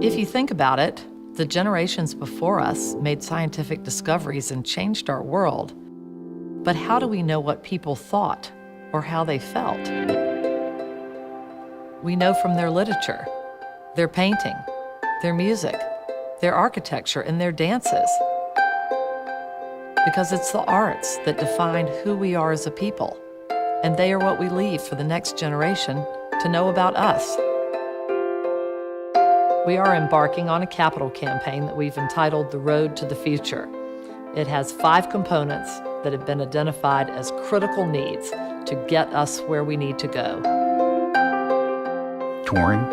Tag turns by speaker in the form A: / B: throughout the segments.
A: If you think about it, the generations before us made scientific discoveries and changed our world. But how do we know what people thought or how they felt? We know from their literature, their painting, their music, their architecture, and their dances. Because it's the arts that define who we are as a people, and they are what we leave for the next generation to know about us. We are embarking on a capital campaign that we've entitled The Road to the Future. It has 5 components that have been identified as critical needs to get us where we need to go.
B: Touring,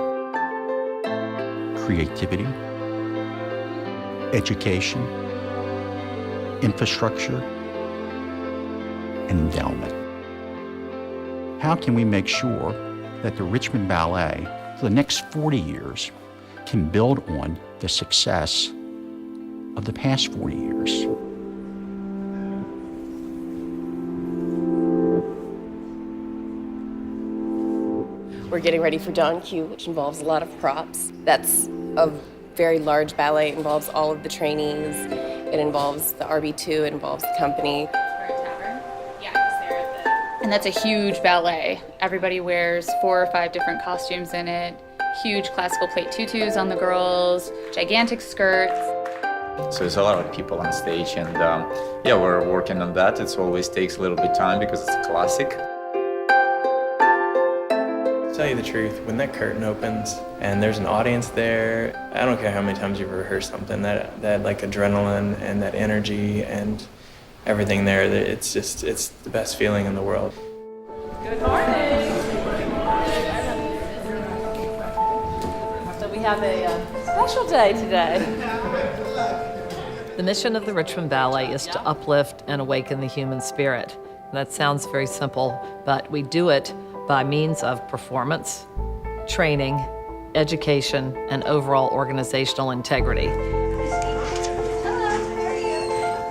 B: creativity, education, infrastructure, and endowment. How can we make sure that the Richmond Ballet, for the next 40 years, can build on the success of the past 40 years?
C: We're getting ready for Dawn Q, which involves a lot of props. That's a very large ballet. It involves all of the trainees. It involves the RB2, it involves the company.
D: And that's a huge ballet. Everybody wears 4 or 5 different costumes in it. Huge classical plait tutus on the girls, gigantic skirts.
E: So there's a lot of people on stage, and yeah, we're working on that. It always takes a little bit of time because it's a classic.
F: To tell you the truth, when that curtain opens and there's an audience there, I don't care how many times you've rehearsed something, that like adrenaline and that energy and everything there, it's the best feeling in the world.
A: Good morning. So we have a special day today. The mission of the Richmond Ballet is to uplift and awaken the human spirit. And that sounds very simple, but we do it by means of performance, training, education, and overall organizational integrity.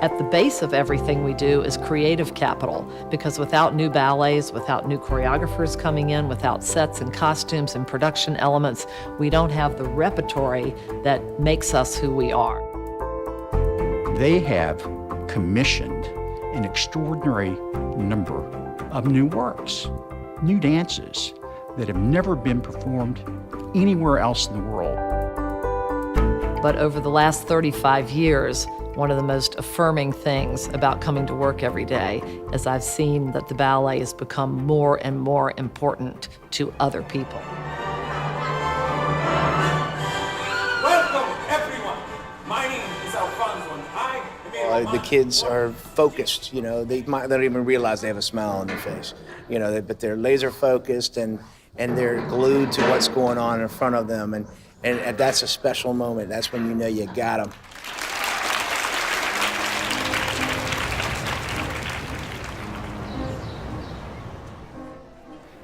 A: At the base of everything we do is creative capital, because without new ballets, without new choreographers coming in, without sets and costumes and production elements, we don't have the repertory that makes us who we are.
B: They have commissioned an extraordinary number of new works, new dances that have never been performed anywhere else in the world.
A: But over the last 35 years, one of the most affirming things about coming to work every day is I've seen that the ballet has become more and more important to other people.
G: Welcome, everyone. My name is Alfonso, and
H: the kids are focused, you know, they don't even realize they have a smile on their face, you know, but they're laser focused and they're glued to what's going on in front of them, and that's a special moment. That's when you know you got them.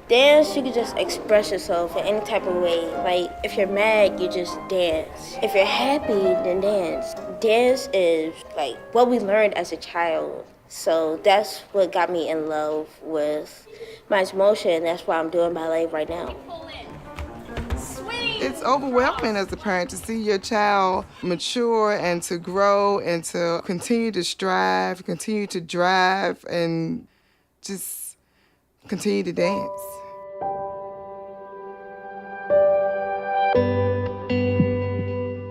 I: Dance, you can just express yourself in any type of way. Like, if you're mad, you just dance. If you're happy, then dance. Dance is like what we learned as a child. So that's what got me in love with my motion, and that's why I'm doing ballet right now.
J: It's overwhelming as a parent to see your child mature and to grow and to continue to strive, continue to drive, and just continue to dance.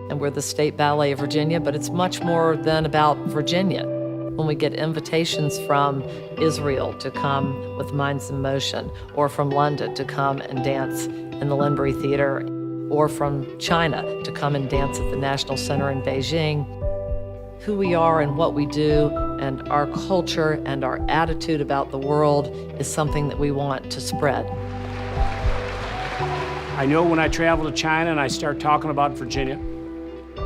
A: And we're the State Ballet of Virginia, but it's much more than about Virginia. When we get invitations from Israel to come with Minds in Motion, or from London to come and dance in the Linbury Theater, or from China to come and dance at the National Center in Beijing, who we are and what we do and our culture and our attitude about the world is something that we want to spread.
K: I know when I travel to China and I start talking about Virginia,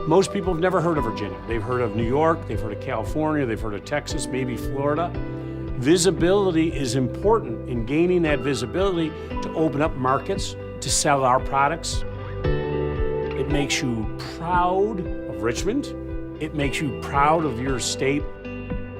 K: most people have never heard of Virginia. They've heard of New York, they've heard of California, they've heard of Texas, maybe Florida. Visibility is important in gaining that visibility to open up markets, to sell our products. It makes you proud of Richmond. It makes you proud of your state.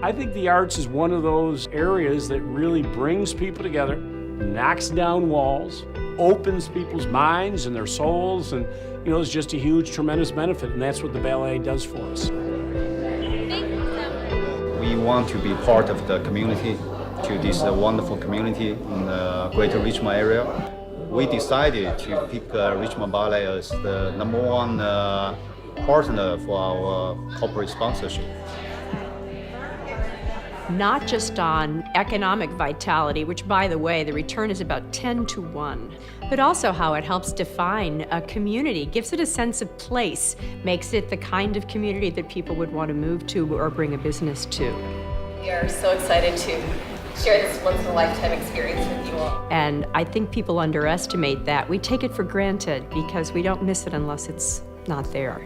K: I think the arts is one of those areas that really brings people together, knocks down walls, opens people's minds and their souls, and you know, is just a huge, tremendous benefit, and that's what the ballet does for us.
L: We want to be part of the community, to this wonderful community in the greater Richmond area. We decided to pick Richmond Ballet as the #1 partner for our corporate sponsorship.
M: Not just on economic vitality, which, by the way, the return is about 10 to 1, but also how it helps define a community, gives it a sense of place, makes it the kind of community that people would want to move to or bring a business to.
C: We are so excited to share this once-in-a-lifetime experience with you all.
M: And I think people underestimate that. We take it for granted because we don't miss it unless it's not there.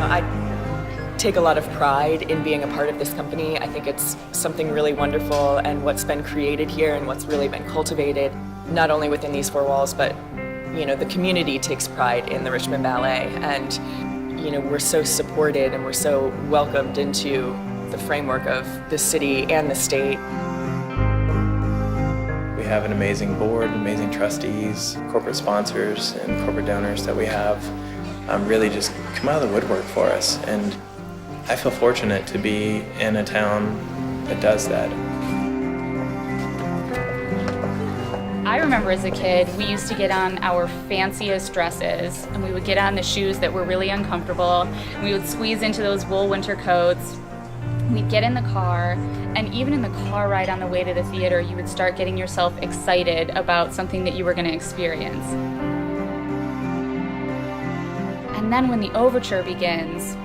N: I take a lot of pride in being a part of this company. I think it's something really wonderful, and what's been created here and what's really been cultivated, not only within these four walls, but you know, the community takes pride in the Richmond Ballet, and you know, we're so supported and we're so welcomed into the framework of the city and the state.
F: We have an amazing board, amazing trustees, corporate sponsors, and corporate donors that we have really just come out of the woodwork for us. And I feel fortunate to be in a town that does that.
D: I remember as a kid, we used to get on our fanciest dresses, and we would get on the shoes that were really uncomfortable, and we would squeeze into those wool winter coats. We'd get in the car, and even in the car ride on the way to the theater, you would start getting yourself excited about something that you were going to experience. And then when the overture begins,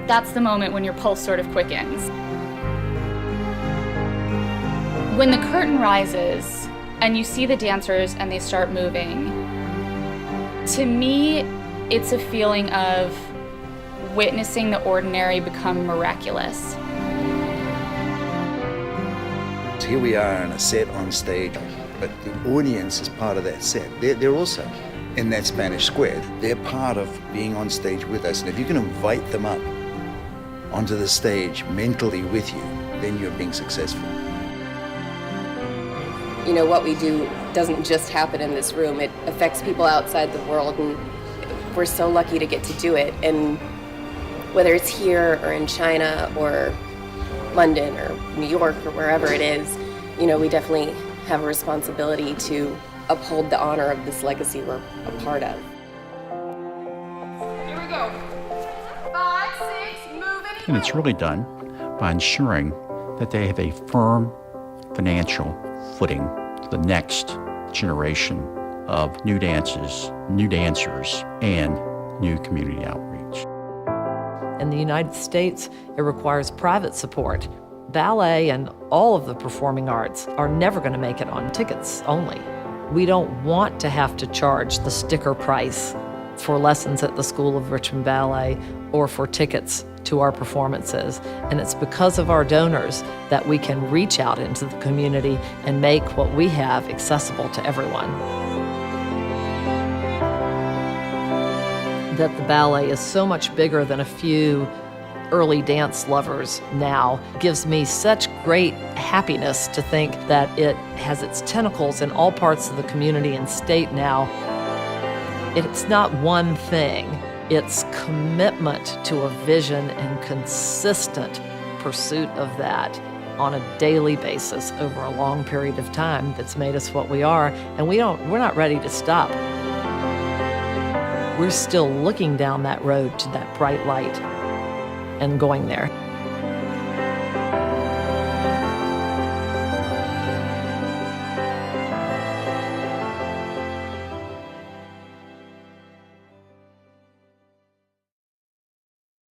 D: that's the moment when your pulse sort of quickens. When the curtain rises and you see the dancers and they start moving, to me, it's a feeling of witnessing the ordinary become miraculous.
O: Here we are on a set on stage, but the audience is part of that set. They're also in that Spanish square. They're part of being on stage with us. And if you can invite them up onto the stage mentally with you, then you're being successful.
C: You know, what we do doesn't just happen in this room. It affects people outside the world, and we're so lucky to get to do it. And whether it's here or in China or London or New York or wherever it is, you know, we definitely have a responsibility to uphold the honor of this legacy we're a part of.
G: Here we go. 5, 6, move it.
B: And it's really done by ensuring that they have a firm financial footing to the next generation of new dances, new dancers, and new community outreach.
A: In the United States, it requires private support. Ballet and all of the performing arts are never going to make it on tickets only. We don't want to have to charge the sticker price for lessons at the School of Richmond Ballet or for tickets to our performances. And it's because of our donors that we can reach out into the community and make what we have accessible to everyone. That the ballet is so much bigger than a few early dance lovers now gives me such great happiness to think that it has its tentacles in all parts of the community and state now. It's not one thing, it's commitment to a vision and consistent pursuit of that on a daily basis over a long period of time that's made us what we are, and we're not ready to stop. We're still looking down that road to that bright light and going there.